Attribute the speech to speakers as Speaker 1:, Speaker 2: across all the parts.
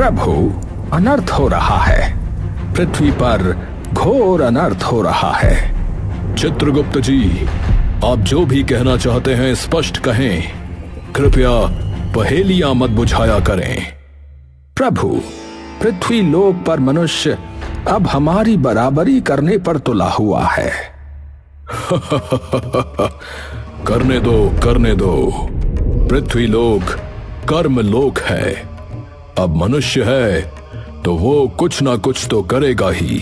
Speaker 1: प्रभु, अनर्थ हो रहा है। पृथ्वी पर घोर अनर्थ हो रहा है।
Speaker 2: चित्रगुप्त जी, आप जो भी कहना चाहते हैं स्पष्ट कहें। कृपया पहेलियां मत बुझाया करें।
Speaker 1: प्रभु, पृथ्वी लोक पर मनुष्य अब हमारी बराबरी करने पर तुला हुआ है।
Speaker 2: करने दो, करने दो। पृथ्वी लोक कर्म लोक है। अब मनुष्य है तो वो कुछ ना कुछ तो करेगा ही।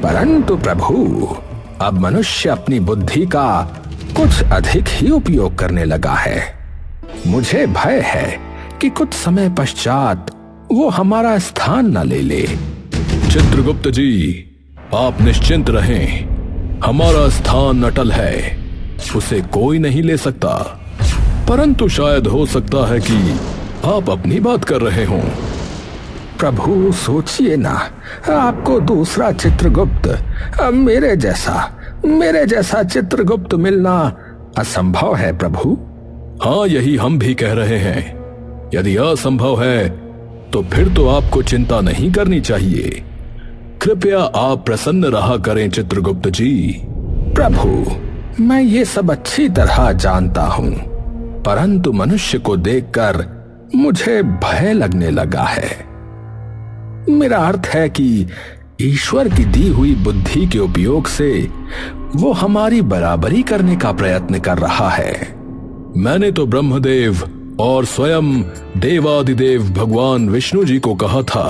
Speaker 1: परंतु प्रभु, अब मनुष्य अपनी बुद्धि का कुछ अधिक ही उपयोग करने लगा है। मुझे भय है कि कुछ समय पश्चात वो हमारा स्थान न ले ले।
Speaker 2: चित्रगुप्त जी, आप निश्चिंत रहें। हमारा स्थान अटल है, उसे कोई नहीं ले सकता। परंतु शायद हो सकता है कि आप अपनी बात कर रहे हों।
Speaker 1: प्रभु, सोचिए ना, आपको दूसरा चित्रगुप्त, मेरे जैसा चित्रगुप्त मिलना असंभव है प्रभु।
Speaker 2: हाँ, यही हम भी कह रहे हैं। यदि असंभव है तो फिर तो आपको चिंता नहीं करनी चाहिए। कृपया आप प्रसन्न रहा करें चित्रगुप्त जी।
Speaker 1: प्रभु, मैं ये सब अच्छी तरह जानता हूँ, परंतु मनुष्य को देखकर मुझे भय लगने लगा है। मेरा अर्थ है कि ईश्वर की दी हुई बुद्धि के उपयोग से वो हमारी बराबरी करने का प्रयत्न कर रहा है।
Speaker 2: मैंने तो ब्रह्मदेव और स्वयं देवादिदेव भगवान विष्णु जी को कहा था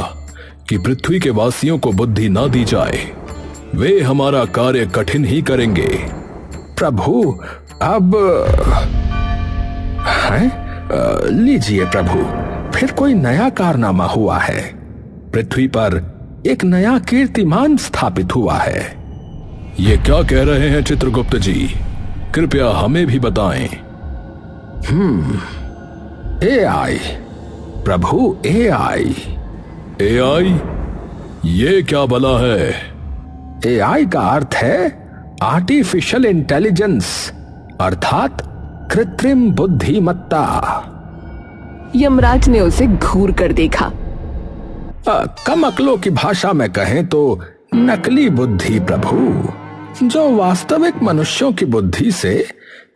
Speaker 2: कि पृथ्वी के वासियों को बुद्धि ना दी जाए। वे हमारा कार्य कठिन ही करेंगे।
Speaker 1: प्रभु, अब लीजिए प्रभु, फिर कोई नया कारनामा हुआ है। पृथ्वी पर एक नया कीर्तिमान स्थापित हुआ है।
Speaker 2: ये क्या कह रहे हैं चित्रगुप्त जी? कृपया हमें भी बताएं।
Speaker 1: AI, प्रभु, AI।
Speaker 2: AI? ये क्या भला है?
Speaker 1: AI का अर्थ है आर्टिफिशियल इंटेलिजेंस, अर्थात कृत्रिम बुद्धिमत्ता।
Speaker 3: यमराज ने उसे घूर कर देखा।
Speaker 1: कम अक्लों की भाषा में कहें तो नकली बुद्धि प्रभु, जो वास्तविक मनुष्यों की बुद्धि से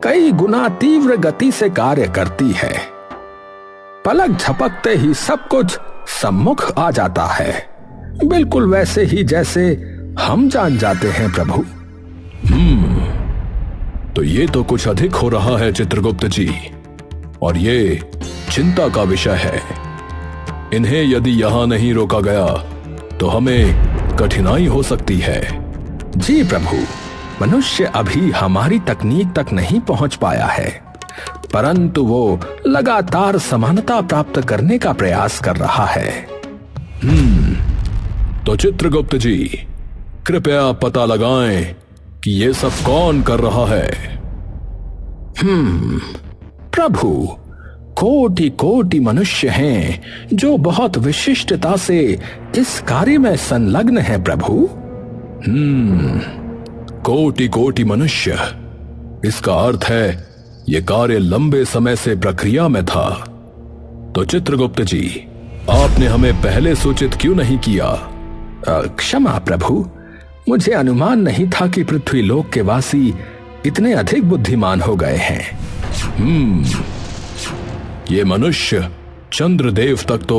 Speaker 1: कई गुना तीव्र गति से कार्य करती है। पलक झपकते ही सब कुछ सम्मुख आ जाता है, बिल्कुल वैसे ही जैसे हम जान जाते हैं प्रभु।
Speaker 2: तो ये तो कुछ अधिक हो रहा है चित्रगुप्त जी, और ये चिंता का विषय है। इन्हें यदि यहां नहीं रोका गया तो हमें कठिनाई हो सकती है।
Speaker 1: जी प्रभु, मनुष्य अभी हमारी तकनीक तक नहीं पहुंच पाया है, परंतु वो लगातार समानता प्राप्त करने का प्रयास कर रहा है।
Speaker 2: तो चित्रगुप्त जी, कृपया पता लगाएं कि ये सब कौन कर रहा है।
Speaker 1: प्रभु, कोटि कोटि मनुष्य हैं जो बहुत विशिष्टता से इस कार्य में संलग्न हैं प्रभु।
Speaker 2: कोटि कोटि मनुष्य, इसका अर्थ है ये कार्य लंबे समय से प्रक्रिया में था। तो चित्रगुप्त जी, आपने हमें पहले सूचित क्यों नहीं किया?
Speaker 1: क्षमा प्रभु, मुझे अनुमान नहीं था कि पृथ्वी लोक के वासी इतने अधिक बुद्धिमान हो गए हैं।
Speaker 2: ये मनुष्य चंद्रदेव तक तो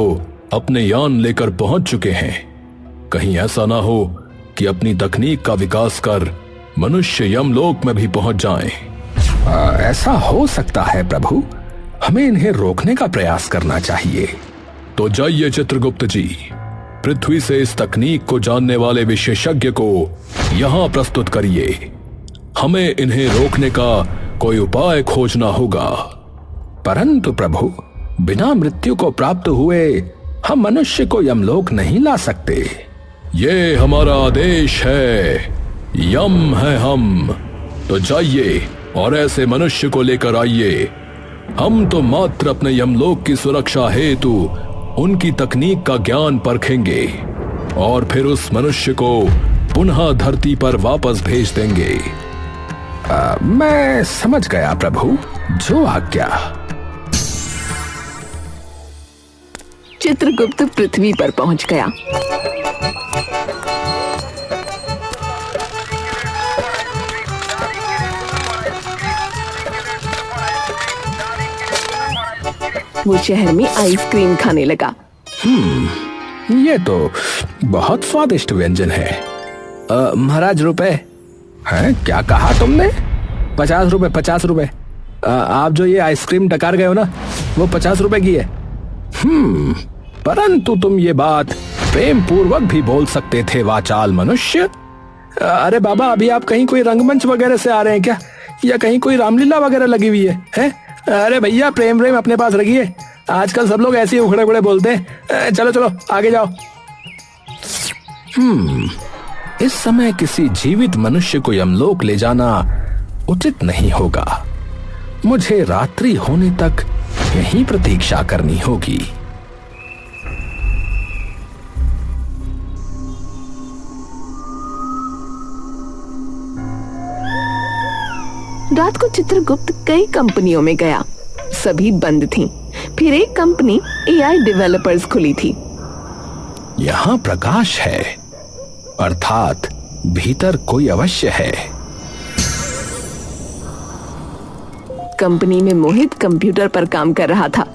Speaker 2: अपने यान लेकर पहुंच चुके हैं। कहीं ऐसा ना हो कि अपनी तकनीक का विकास कर मनुष्य यमलोक में भी पहुंच जाएं।
Speaker 1: ऐसा हो सकता है प्रभु, हमें इन्हें रोकने का प्रयास करना चाहिए।
Speaker 2: तो जाइए चित्रगुप्त जी, पृथ्वी से इस तकनीक को जानने वाले विशेषज्ञ को यहां प्रस्तुत करिए। हमें इन्हें रोकने का कोई उपाय खोजना होगा।
Speaker 1: परंतु प्रभु, बिना मृत्यु को प्राप्त हुए हम मनुष्य को यमलोक नहीं ला सकते।
Speaker 2: ये हमारा आदेश है, यम है हम। तो जाइए और ऐसे मनुष्य को लेकर आइए। हम तो मात्र अपने यमलोक की सुरक्षा हेतु उनकी तकनीक का ज्ञान परखेंगे और फिर उस मनुष्य को पुनः धरती पर वापस भेज देंगे।
Speaker 1: मैं समझ गया प्रभु, जो आज्ञा।
Speaker 3: चित्रगुप्त पृथ्वी पर पहुंच गया। वो शहर में आइसक्रीम खाने लगा।
Speaker 1: ये तो बहुत स्वादिष्ट व्यंजन है।
Speaker 4: महाराज रुपए
Speaker 1: हैं? क्या कहा तुमने?
Speaker 4: 50 रुपए 50 रुपए। आप जो ये आइसक्रीम डकार गए हो ना, वो 50 रुपए की है।
Speaker 1: परंतु तुम ये बात प्रेम पूर्वक भी बोल सकते थे वाचाल मनुष्य।
Speaker 4: अरे बाबा, अभी आप कहीं कोई रंगमंच वगैरह से आ रहे हैं क्या, या कहीं कोई रामलीला वगैरह लगी हुई है? अरे भैया, प्रेम प्रेम अपने पास रखिए। आजकल सब लोग ऐसे ही उखड़े उखड़े बोलते हैं। चलो चलो आगे जाओ।
Speaker 1: इस समय किसी जीवित मनुष्य को यमलोक ले जाना उचित नहीं होगा। मुझे रात्रि होने तक यहीं प्रतीक्षा करनी होगी।
Speaker 3: रात को चित्रगुप्त कई कंपनियों में गया, सभी बंद थीं। फिर एक कंपनी एआई डेवलपर्स खुली थी।
Speaker 1: यहां प्रकाश है, अर्थात भीतर कोई अवश्य है।
Speaker 3: कंपनी में मोहित कंप्यूटर पर काम कर रहा था।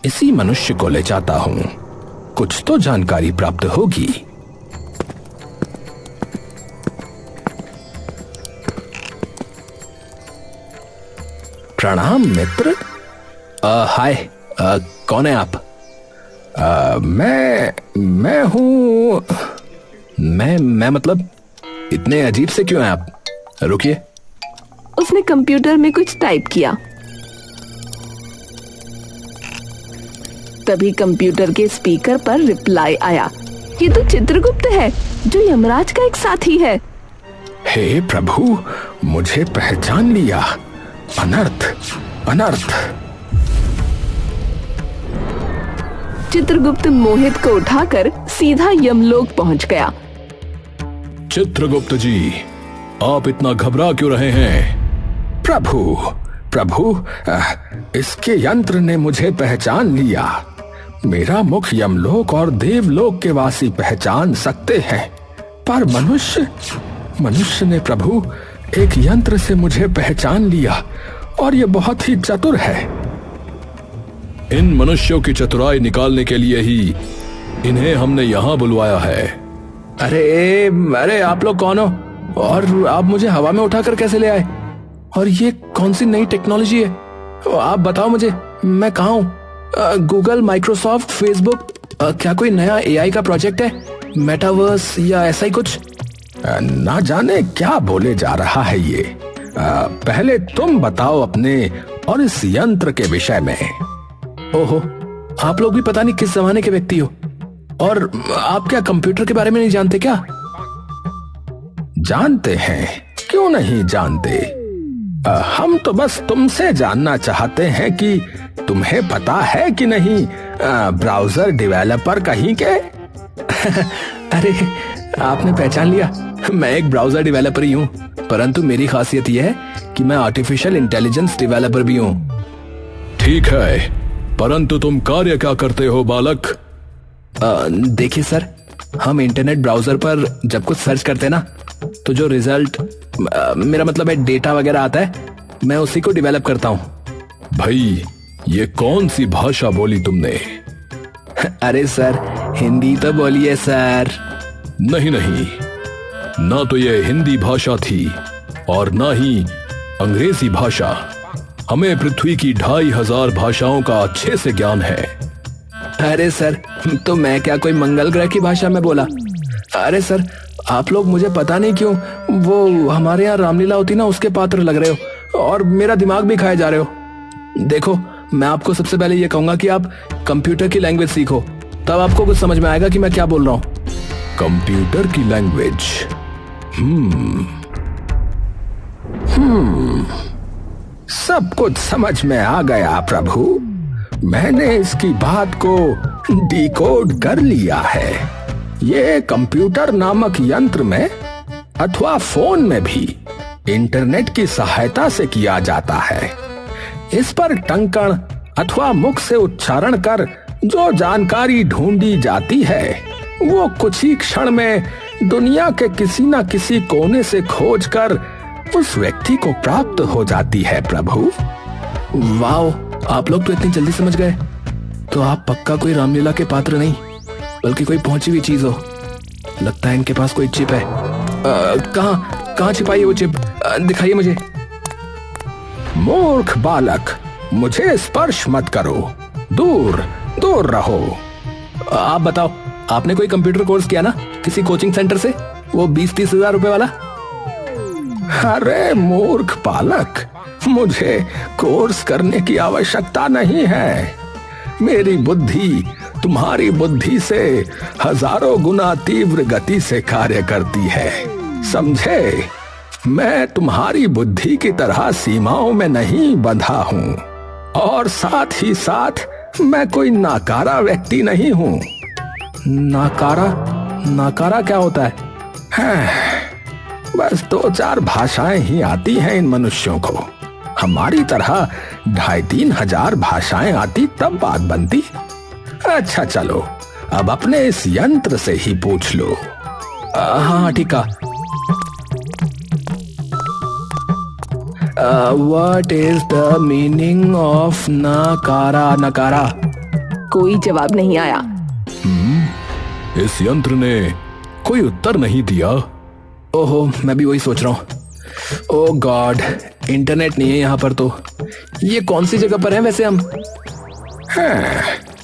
Speaker 1: इसी मनुष्य को ले जाता हूं, कुछ तो जानकारी प्राप्त होगी। प्रणाम मित्र।
Speaker 4: हाय, कौन है आप?
Speaker 1: मैं हूं।
Speaker 4: मैं मतलब इतने अजीब से क्यों हैं आप? रुकिए।
Speaker 3: उसने कंप्यूटर में कुछ टाइप किया। तभी कंप्यूटर के स्पीकर पर रिप्लाई आया। ये तो चित्रगुप्त है, जो यमराज का एक साथी है।
Speaker 1: हे प्रभु, मुझे पहचान लिया। अनर्थ अनर्थ।
Speaker 3: चित्रगुप्त मोहित को उठाकर सीधा यमलोक पहुंच गया।
Speaker 2: चित्रगुप्त जी, आप इतना घबरा क्यों रहे हैं?
Speaker 1: प्रभु, इसके यंत्र ने मुझे पहचान लिया। मेरा मुख यमलोक और देवलोक के वासी पहचान सकते हैं, पर मनुष्य ने प्रभु एक यंत्र से मुझे पहचान लिया, और ये बहुत ही चतुर है।
Speaker 2: इन मनुष्यों की चतुराई निकालने के लिए ही इन्हें हमने यहाँ बुलवाया है।
Speaker 4: अरे आप लोग कौन हो, और आप मुझे हवा में उठाकर कैसे ले आए, और ये कौन सी नई टेक्नोलॉजी है? आप बताओ मुझे, मैं कहाँ हूँ? गूगल, माइक्रोसॉफ्ट, फेसबुक, क्या कोई नया एआई का प्रोजेक्ट है, मेटावर्स या ऐसा ही कुछ?
Speaker 1: ना जाने क्या बोले जा रहा है ये। पहले तुम बताओ अपने और इस यंत्र के विषय में।
Speaker 4: ओहो, आप लोग भी पता नहीं किस जमाने के व्यक्ति हो, और आप क्या कंप्यूटर के बारे में नहीं जानते क्या?
Speaker 1: जानते हैं, क्यों नहीं जानते। हम तो बस तुमसे जानना चाहते हैं कि तुम्हें पता है कि नहीं ब्राउजर डेवलपर कहीं के।
Speaker 4: अरे, आपने पहचान लिया। मैं एक ब्राउजर डेवलपर ही हूँ, परंतु मेरी खासियत यह है कि मैं आर्टिफिशियल इंटेलिजेंस डेवलपर भी हूँ।
Speaker 2: ठीक है, परंतु तुम कार्य क्या करते हो बालक?
Speaker 4: देखिए सर, हम इंटरनेट ब्राउजर पर जब कुछ सर्च करते हैं ना, तो जो रिजल्ट, मेरा मतलब है डेटा वगैरह आता है, मैं उसी को डेवलप करता हूँ।
Speaker 2: भाई, ये कौन सी भाषा बोली तुमने?
Speaker 4: अरे सर, हिंदी तो बोलिए सर।
Speaker 2: नहीं, ना तो ये हिंदी भाषा थी और ना ही अंग्रेजी भाषा। हमें पृथ्वी की 2500 भाषाओं का अच्छे से ज्ञान है।
Speaker 4: अरे सर, तो मैं क्या कोई मंगल ग्रह की भाषा में बोला? अरे सर, आप लोग मुझे पता नहीं क्यों वो हमारे यहाँ रामलीला होती ना, उसके पात्र लग रहे हो, और मेरा दिमाग भी खाए जा रहे हो। देखो, मैं आपको सबसे पहले ये कहूंगा कि आप कंप्यूटर की लैंग्वेज सीखो, तब आपको कुछ समझ में आएगा कि मैं क्या बोल रहा हूँ।
Speaker 2: कंप्यूटर की लैंग्वेज?
Speaker 1: सब कुछ समझ में आ गया प्रभु। मैंने इसकी बात को डिकोड कर लिया है। ये कंप्यूटर नामक यंत्र में अथवा फोन में भी इंटरनेट की सहायता से किया जाता है। इस पर टंकण अथवा मुख से उच्चारण कर जो जानकारी ढूंढी जाती है वो कुछ ही क्षण में दुनिया के किसी न किसी कोने से खोजकर उस व्यक्ति को प्राप्त हो जाती है प्रभु।
Speaker 4: वाह, आप लोग तो इतनी जल्दी समझ गए। तो आप पक्का कोई रामलीला के पात्र नहीं बल्कि कोई पहुंची हुई चीज हो। लगता है इनके पास कोई चिप है। कहाँ छिपाई है वो चिप? दिखाइए मुझे।
Speaker 1: मूर्ख बालक, मुझे स्पर्श मत करो, दूर दूर रहो।
Speaker 4: आप बताओ, आपने कोई कंप्यूटर कोर्स किया ना किसी कोचिंग सेंटर से, वो 20-30 हजार रुपए वाला?
Speaker 1: अरे मूर्ख बालक, मुझे कोर्स करने की आवश्यकता नहीं है। मेरी बुद्धि तुम्हारी बुद्धि से हजारों गुना तीव्र गति से कार्य करती है, समझे? मैं तुम्हारी बुद्धि की तरह सीमाओं में नहीं बंधा हूँ, और साथ ही साथ मैं कोई नाकारा व्यक्ति नहीं हूँ।
Speaker 4: नाकारा क्या होता है?
Speaker 1: बस 2-4 भाषाएं ही आती हैं इन मनुष्यों को। हमारी तरह 2,500-3 हजार भाषाएं आती तब बात बनती। अच्छा चलो, अब अपने इस यंत्र से ही पूछ लो।
Speaker 4: हाँ ठीक है। What is the meaning of नकारा?
Speaker 3: कोई जवाब नहीं आया।
Speaker 2: इस यंत्र ने कोई उत्तर नहीं दिया।
Speaker 4: ओहो, मैं भी वही सोच रहा हूँ। ओह गॉड, इंटरनेट नहीं है यहाँ पर। तो ये कौन सी जगह पर है वैसे हम?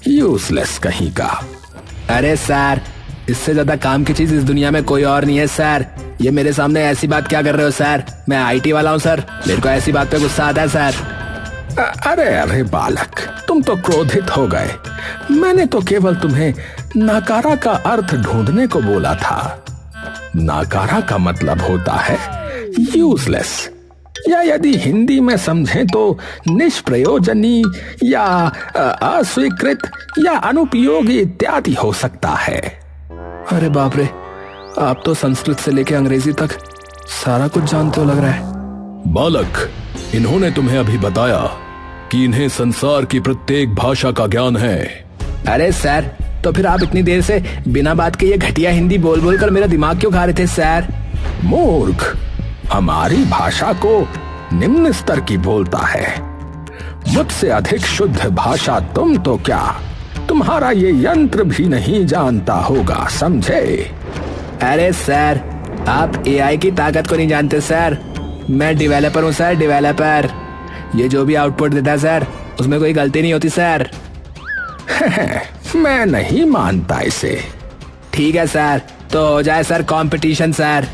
Speaker 1: यूजलेस कहीं का।
Speaker 4: अरे सर, इससे ज्यादा काम की चीज इस दुनिया में कोई और नहीं है सर। ये मेरे सामने ऐसी बात क्या कर रहे हो सर? मैं आईटी वाला हूँ सर, मेरे को ऐसी बात पे गुस्सा आता है सर।
Speaker 1: अरे बालक, तुम तो क्रोधित हो गए। मैंने तो केवल तुम्हें नाकारा का अर्थ ढूंढने को बोला था। नाकारा का मतलब होता है यूजलेस, या यदि हिंदी में समझें तो निष्प्रयोजनी या अस्वीकृत या अनुपयोगी इत्यादि हो सकता है।
Speaker 4: अरे बाप रे, आप तो संस्कृत से लेकर अंग्रेजी तक सारा कुछ जानते हो लग रहा है।
Speaker 2: बालक, इन्होंने तुम्हें अभी बताया कि इन्हें संसार की प्रत्येक भाषा का ज्ञान है।
Speaker 4: अरे सर, तो फिर आप इतनी देर से बिना बात के ये घटिया हिंदी बोल बोल कर मेरा दिमाग क्यों खा रहे थे सर?
Speaker 1: मूर्ख, हमारी भाषा को निम्न स्तर की बोलता है। मुझसे अधिक शुद्ध भाषा तुम तो क्या, तुम्हारा ये यंत्र भी नहीं जानता होगा, समझे?
Speaker 4: अरे सर, आप एआई की ताकत को नहीं जानते सर। मैं डेवलपर हूँ सर, डेवलपर। ये जो भी आउटपुट देता है सर, उसमें कोई गलती नहीं होती सर।
Speaker 1: मैं नहीं मानता इसे।
Speaker 4: ठीक है सर, तो हो जाए सर कंपटीशन सर।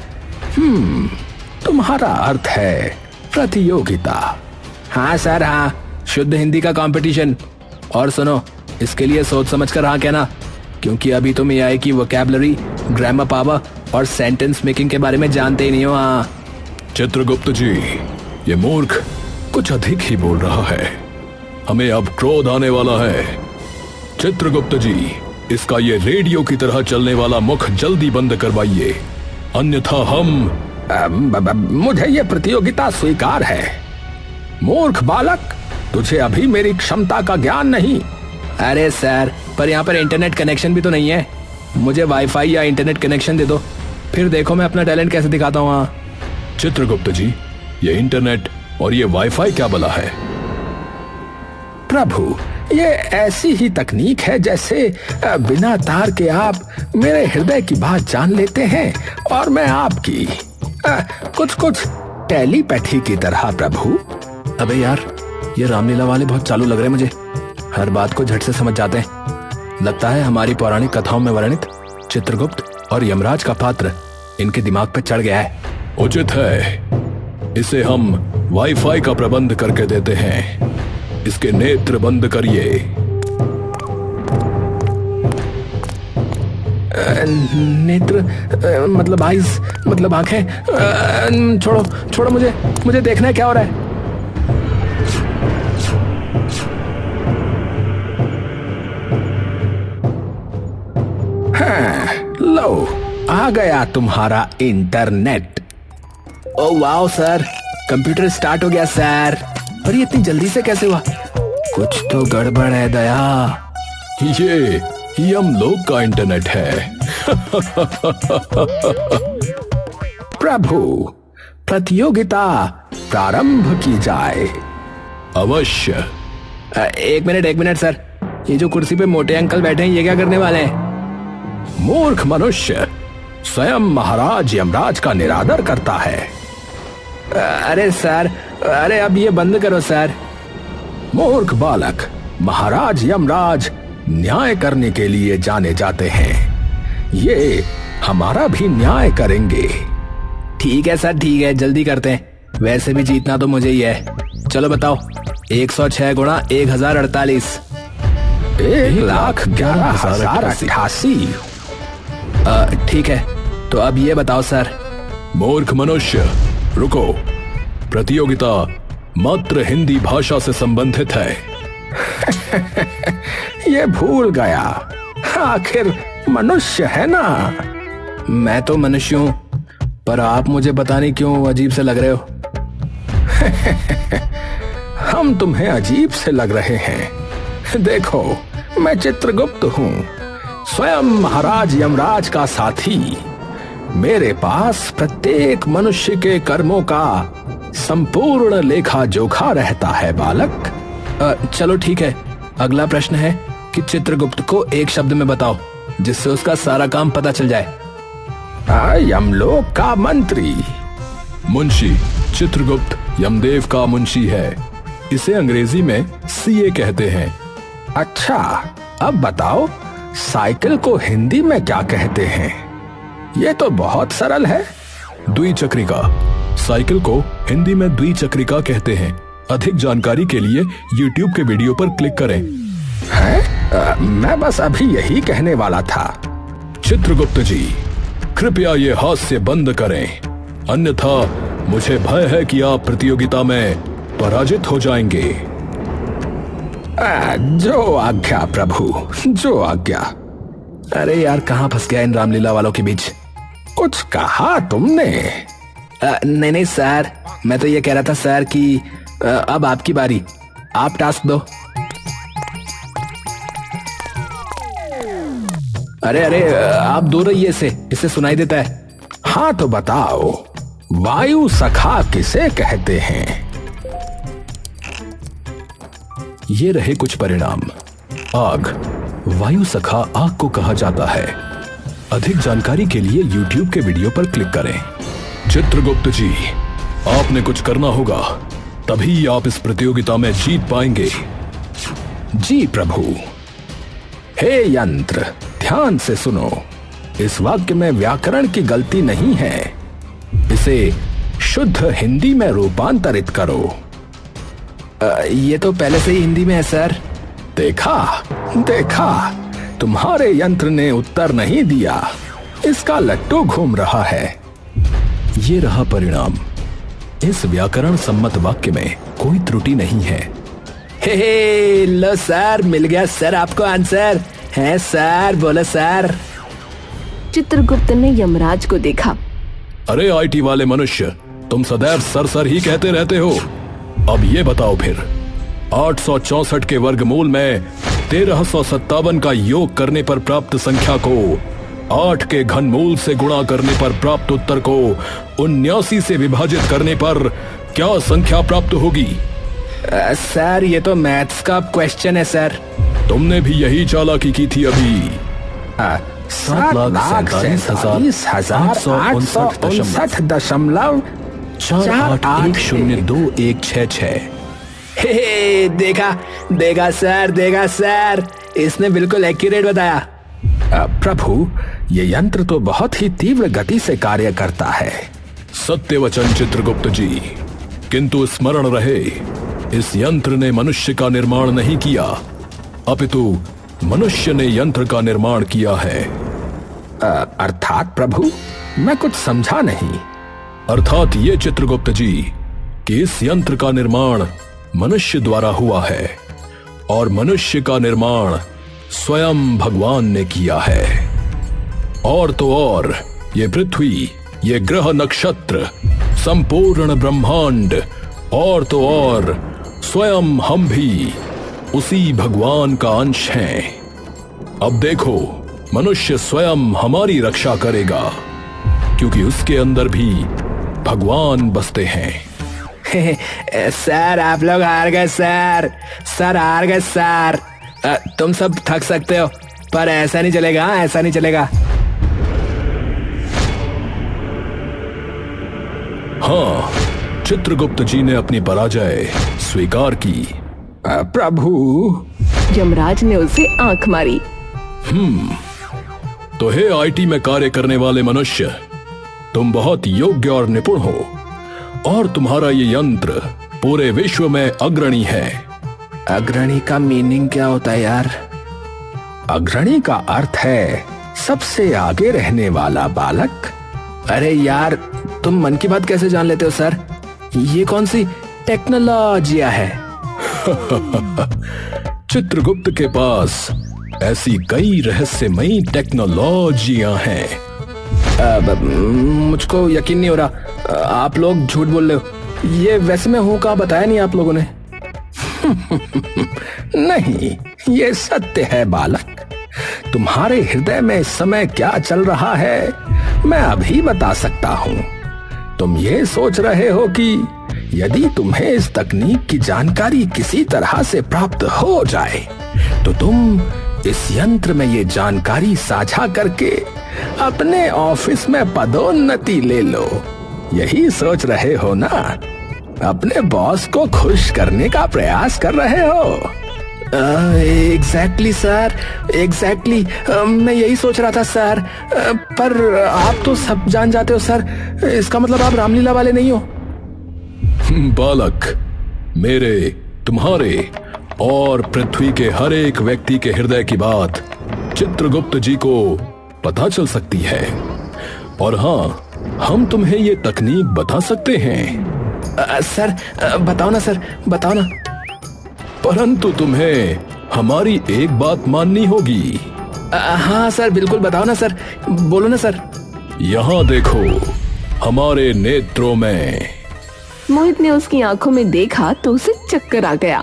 Speaker 1: तुम्हारा अर्थ है प्रतियोगिता?
Speaker 4: हाँ सर, हाँ, शुद्ध हिंदी का कंपटीशन। और सुनो, इसके लिए सोच समझ कर हाँ कहना, क्योंकि अभी तुम एआई की वोकैबुलरी, ग्रामर पावर और सेंटेंस मेकिंग के बारे में जानते ही नहीं हो। हाँ
Speaker 2: चित्रगुप्त जी, ये मूर्ख कुछ अधिक ही बोल रहा है। हमें अब क्रोध आने वाला है। चित्रगुप्त जी, इसका ये रेडियो की तरह चलने वाला मुख जल्दी बंद करवाइए, अन्यथा हम
Speaker 1: मुझे ये प्रतियोगिता स्वीकार है। मूर्ख बालक, तुझे अभी मेरी क्षमता का ज्ञान नहीं।
Speaker 4: अरे सर, पर यहाँ पर इंटरनेट कनेक्शन भी तो नहीं है। मुझे वाईफाई या इंटरनेट कनेक्शन दे दो, फिर देखो मैं अपना टैलेंट कैसे दिखाता हूँ। हाँ
Speaker 2: चित्रगुप्त जी, ये इंटरनेट और ये वाईफाई क्या भला है?
Speaker 1: प्रभु, ये ऐसी ही तकनीक है जैसे बिना तार के आप मेरे हृदय की बात जान लेते हैं और मैं आपकी, कुछ टेलीपैथी की तरह प्रभु।
Speaker 4: अबे यार, ये रामलीला वाले बहुत चालू लग रहे हैं मुझे। हर बात को झट से समझ जाते हैं। लगता है हमारी पौराणिक कथाओं में वर्णित चित्रगुप्त और यमराज का पात्र इनके दिमाग पे चढ़ गया है।
Speaker 2: उचित है, इसे हम वाईफाई का प्रबंध करके देते हैं। इसके नेत्र बंद करिए।
Speaker 4: नेत्र मतलब आईज, मतलब आंखें। छोड़ो मुझे देखना है क्या हो रहा है।
Speaker 1: लो, आ गया तुम्हारा internet.
Speaker 4: Oh wow sir, computer start हो गया सर। और ये इतनी जल्दी से कैसे हुआ? कुछ तो गड़बड़ है दया।
Speaker 2: ये यमलोक का इंटरनेट है।
Speaker 1: प्रभु, प्रतियोगिता प्रारंभ की जाए।
Speaker 2: अवश्य।
Speaker 4: एक मिनट सर, ये जो कुर्सी पे मोटे अंकल बैठे हैं ये क्या करने वाले हैं?
Speaker 1: मूर्ख मनुष्य स्वयं महाराज यमराज का निरादर करता है।
Speaker 4: अरे सर, अरे अब ये बंद करो सर।
Speaker 1: मूर्ख बालक, महाराज यमराज न्याय करने के लिए जाने जाते हैं। ये हमारा भी न्याय करेंगे।
Speaker 4: ठीक है सर, ठीक है, जल्दी करते हैं। वैसे भी जीतना तो मुझे ही है। चलो बताओ, 106 गुणा 1048।
Speaker 1: 1,11,088।
Speaker 4: ठीक है, तो अब ये बताओ सर।
Speaker 2: मूर्ख मनुष्य, रुको। प्रतियोगिता मात्र हिंदी भाषा से संबंधित है।
Speaker 1: ये भूल गया, आखिर मनुष्य है ना।
Speaker 4: मैं तो मनुष्य हूं, पर आप मुझे पता नहीं क्यों अजीब से लग रहे हो।
Speaker 1: हम तुम्हें अजीब से लग रहे हैं। देखो, मैं चित्रगुप्त हूँ, स्वयं महाराज यमराज का साथी। मेरे पास प्रत्येक मनुष्य के कर्मों का संपूर्ण लेखा जोखा रहता है बालक।
Speaker 4: चलो ठीक है, अगला प्रश्न है कि चित्रगुप्त को एक शब्द में बताओ जिससे उसका सारा काम पता चल जाए।
Speaker 1: यमलोक का मंत्री।
Speaker 2: मुंशी। चित्रगुप्त यमदेव का मुंशी है। इसे अंग्रेजी में सीए कहते हैं।
Speaker 1: अच्छा, अब बताओ साइकिल को हिंदी में क्या कहते हैं? ये तो बहुत सरल है।
Speaker 2: द्विचक्रिका। साइकिल को हिंदी में द्विचक्रिका कहते हैं। अधिक जानकारी के लिए YouTube के वीडियो पर क्लिक करें।
Speaker 1: मैं बस अभी यही कहने वाला था।
Speaker 2: चित्रगुप्त जी, कृपया ये हास्य बंद करें, अन्यथा मुझे भय है कि आप प्रतियोगिता में पराजित हो जाएंगे।
Speaker 1: जो आज्ञा प्रभु, जो आज्ञा।
Speaker 4: अरे यार, कहाँ फंस गया इन रामलीला वालों के बीच?
Speaker 1: कुछ कहा तुमने?
Speaker 4: नहीं सर, मैं तो ये कह रहा था सर कि अब आपकी बारी, आप टास्क दो। अरे आप दूर रहिए इससे सुनाई देता है।
Speaker 1: हाँ तो बताओ, वायु सखा किसे कहते हैं?
Speaker 2: ये रहे कुछ परिणाम। आग। वायु सखा आग को कहा जाता है। अधिक जानकारी के लिए YouTube के वीडियो पर क्लिक करें। चित्रगुप्त जी, आपने कुछ करना होगा, तभी आप इस प्रतियोगिता में जीत पाएंगे।
Speaker 1: जी प्रभु। हे यंत्र, ध्यान से सुनो। इस वाक्य में व्याकरण की गलती नहीं है। इसे शुद्ध हिंदी में रूपांतरित करो।
Speaker 4: ये तो पहले से ही हिंदी में है सर।
Speaker 1: देखा, तुम्हारे यंत्र ने उत्तर नहीं दिया। इसका लट्टू घूम रहा है।
Speaker 2: ये रहा परिणाम। इस व्याकरण सम्मत वाक्य में कोई त्रुटि नहीं है।
Speaker 4: हे लो सर, मिल गया सर आपको आंसर। है सर, बोलो सर।
Speaker 3: चित्रगुप्त ने यमराज को देखा।
Speaker 2: अरे IT वाले मनुष्य, तुम सदैव सर ही कहते रहते हो। अब ये बताओ फिर, 864 के वर्गमूल में 1357 का योग करने पर प्राप्त संख्या को 8 के घनमूल से गुणा करने पर प्राप्त उत्तर को 79 से विभाजित करने पर क्या संख्या प्राप्त होगी?
Speaker 4: सर, ये तो मैथ्स का क्वेश्चन है सर।
Speaker 2: तुमने भी यही चालाकी की थी अभी।
Speaker 1: 7,47,468.216।
Speaker 4: हे देखा सर, इसने बिल्कुल एक्यूरेट बताया।
Speaker 1: प्रभु, ये यंत्र तो बहुत ही तीव्र गति से कार्य करता है।
Speaker 2: सत्य वचन चित्रगुप्त जी, किंतु स्मरण रहे, इस यंत्र ने मनुष्य का निर्माण नहीं किया, अपितु मनुष्य ने यंत्र का निर्माण किया है।
Speaker 1: अर्थात प्रभु, मैं कुछ समझा नहीं।
Speaker 2: अर्थात ये चित्रगुप्त जी कि इस यंत्र का निर्माण मनुष्य द्वारा हुआ है और मनुष्य का निर्माण स्वयं भगवान ने किया है। और तो और ये पृथ्वी, ये ग्रह नक्षत्र, संपूर्ण ब्रह्मांड और तो और स्वयं हम भी उसी भगवान का अंश हैं। अब देखो, मनुष्य स्वयं हमारी रक्षा करेगा, क्योंकि उसके अंदर भी भगवान बसते हैं।
Speaker 4: सर आप लोग हार गए सर, सर हार गए सर। तुम सब थक सकते हो, पर ऐसा नहीं चलेगा, ऐसा नहीं चलेगा।
Speaker 2: हाँ, चित्रगुप्त जी ने अपनी पराजय स्वीकार की।
Speaker 1: प्रभु,
Speaker 3: यमराज ने उसे आंख मारी।
Speaker 2: तो हे आईटी में कार्य करने वाले मनुष्य, तुम बहुत योग्य और निपुण हो, और तुम्हारा ये यंत्र पूरे विश्व में अग्रणी है।
Speaker 4: अग्रणी का मीनिंग क्या होता है यार?
Speaker 1: अग्रणी का अर्थ है सबसे आगे रहने वाला बालक।
Speaker 4: अरे यार, तुम मन की बात कैसे जान लेते हो सर? ये कौन सी टेक्नोलॉजिया है?
Speaker 2: चित्रगुप्त के पास ऐसी कई रहस्यमयी टेक्नोलॉजियां हैं।
Speaker 4: मुझको यकीन नहीं हो रहा, आप लोग झूठ बोल रहे हो। ये वैसे मैं हूं, कहा बताया नहीं आप लोगों ने।
Speaker 1: नहीं, ये सत्य है बालक। तुम्हारे हृदय में इस समय क्या चल रहा है मैं अभी बता सकता हूँ। तुम ये सोच रहे हो कि यदि तुम्हें इस तकनीक की जानकारी किसी तरह से प्राप्त हो जाए तो तुम इस यंत्र में ये जानकारी साझा करके अपने ऑफिस में पदोन्नति ले लो। यही सोच रहे हो ना? अपने बॉस को खुश करने का प्रयास कर रहे हो।
Speaker 4: एग्जैक्टली सर, एग्जैक्टली मैं यही सोच रहा था सर। पर आप तो सब जान जाते हो सर, इसका मतलब आप रामलीला वाले नहीं हो।
Speaker 2: बालक, मेरे, तुम्हारे और पृथ्वी के हर एक व्यक्ति के हृदय की बात चित्रगुप्त जी को पता चल सकती है। और हाँ, हम तुम्हें ये तकनीक बता सकते हैं।
Speaker 4: सर बताओ ना सर, बताओ ना।
Speaker 2: परंतु तुम्हें हमारी एक बात माननी होगी।
Speaker 4: हाँ सर, बिल्कुल बताओ ना सर, बोलो ना सर।
Speaker 2: यहाँ देखो, हमारे नेत्रों में।
Speaker 3: मोहित ने उसकी आंखों में देखा तो उसे चक्कर आ गया।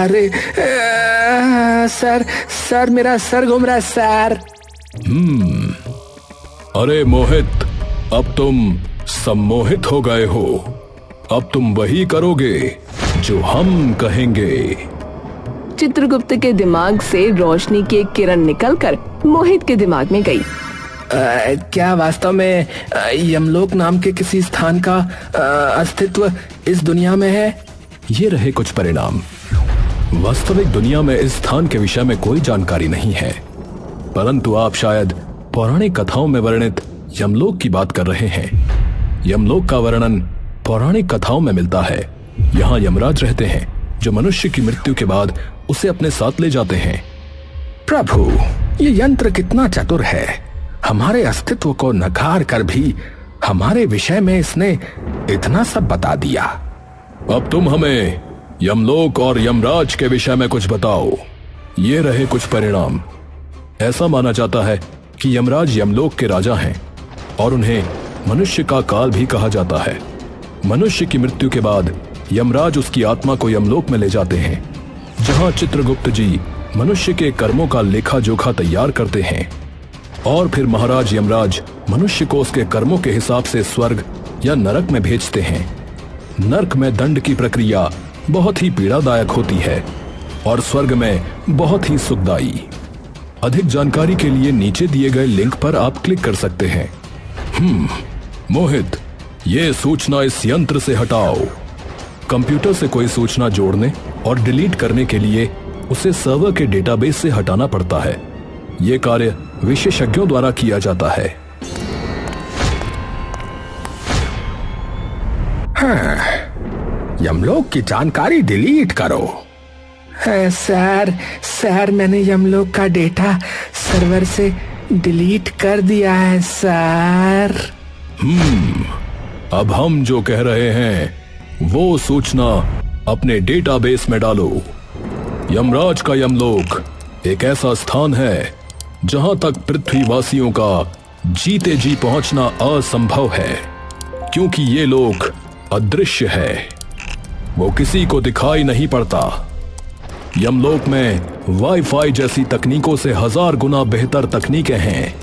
Speaker 4: अरे सर मेरा सर घूम रहा है सर।
Speaker 2: अरे मोहित, अब तुम सम्मोहित हो गए हो। अब तुम वही करोगे जो हम कहेंगे।
Speaker 3: चित्रगुप्त के दिमाग से रोशनी की एक किरण निकलकर मोहित के दिमाग में गई।
Speaker 4: क्या वास्तव में यमलोक नाम के किसी स्थान का अस्तित्व इस दुनिया में है?
Speaker 2: ये रहे कुछ परिणाम। वास्तविक दुनिया में इस स्थान के विषय में कोई जानकारी नहीं है, परंतु आप शायद पौराणिक कथाओं में वर्णित यमलोक की बात कर रहे हैं। यमलोक का वर्णन पौराणिक कथाओं में मिलता है। यहाँ यमराज रहते हैं जो मनुष्य की मृत्यु के बाद उसे अपने साथ ले जाते हैं।
Speaker 1: प्रभु, ये यंत्र कितना चतुर है। हमारे अस्तित्व को नकार कर भी हमारे विषय में इसने इतना सब बता दिया।
Speaker 2: अब तुम हमें यमलोक और यमराज के विषय में कुछ बताओ। ये रहे कुछ परिणाम। ऐसा माना जाता है कि यमराज यमलोक के राजा हैं और उन्हें मनुष्य का काल भी कहा जाता है। मनुष्य की मृत्यु के बाद यमराज उसकी आत्मा को यमलोक में ले जाते हैं, जहां चित्रगुप्त जी मनुष्य के कर्मों का लेखा जोखा तैयार करते हैं और फिर महाराज यमराज मनुष्य को उसके कर्मों के हिसाब से स्वर्ग या नरक में भेजते हैं। नरक में दंड की प्रक्रिया बहुत ही पीड़ादायक होती है और स्वर्ग में बहुत ही सुखदायी। अधिक जानकारी के लिए नीचे दिए गए लिंक पर आप क्लिक कर सकते हैं। मोहित, ये सूचना इस यंत्र से हटाओ। कंप्यूटर से कोई सूचना जोड़ने और डिलीट करने के लिए उसे सर्वर के डेटाबेस से हटाना पड़ता है। यह कार्य विशेषज्ञों द्वारा किया जाता है।
Speaker 1: हाँ, यमलोक की जानकारी डिलीट करो।
Speaker 4: सर मैंने यमलोक का डेटा सर्वर से डिलीट कर दिया है सर।
Speaker 2: अब हम जो कह रहे हैं वो सूचना अपने डेटाबेस में डालो। यमराज का यमलोक एक ऐसा स्थान है जहां तक पृथ्वीवासियों का जीते जी पहुंचना असंभव है, क्योंकि ये लोक अदृश्य है। वो किसी को दिखाई नहीं पड़ता। यमलोक में वाईफाई जैसी तकनीकों से 1000 गुना बेहतर तकनीकें हैं,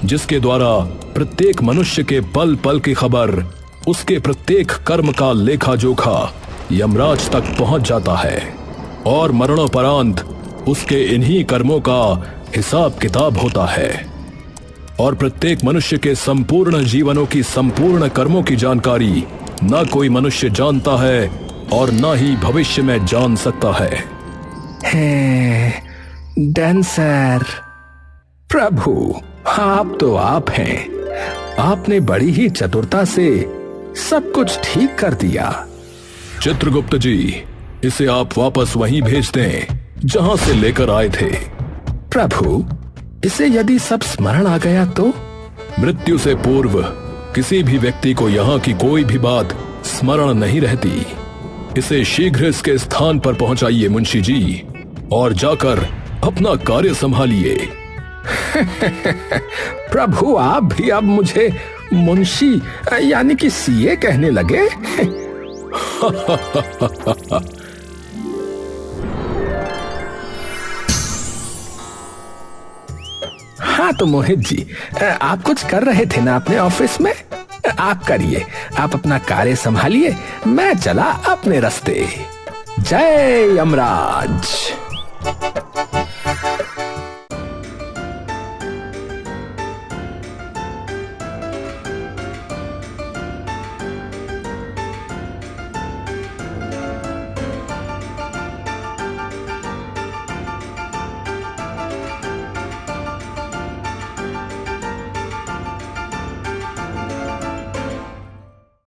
Speaker 2: जिसके द्वारा प्रत्येक मनुष्य के पल पल की खबर, उसके प्रत्येक कर्म का लेखा जोखा यमराज तक पहुंच जाता है और मरणोपरांत उसके इन्हीं कर्मों का हिसाब किताब होता है। और प्रत्येक मनुष्य के संपूर्ण जीवनों की संपूर्ण कर्मों की जानकारी न कोई मनुष्य जानता है और न ही भविष्य में जान सकता है।
Speaker 1: Done sir. प्रभु, आप तो आप हैं। आपने बड़ी ही चतुरता से सब कुछ ठीक कर दिया।
Speaker 2: चित्रगुप्त जी, इसे आप वापस वहीं भेज दें जहां से लेकर आए थे।
Speaker 1: प्रभु, इसे यदि सब स्मरण आ गया तो?
Speaker 2: मृत्यु से पूर्व किसी भी व्यक्ति को यहाँ की कोई भी बात स्मरण नहीं रहती। इसे शीघ्र इसके स्थान पर पहुंचाइए मुंशी जी, और जाकर अपना कार्य संभालिए।
Speaker 1: प्रभु, आप भी अब मुझे मुंशी यानी कि सीए कहने लगे? हाँ तो मोहित जी, आप कुछ कर रहे थे ना अपने ऑफिस में? आप करिए, आप अपना कार्य संभालिए, मैं चला अपने रास्ते। जय यमराज।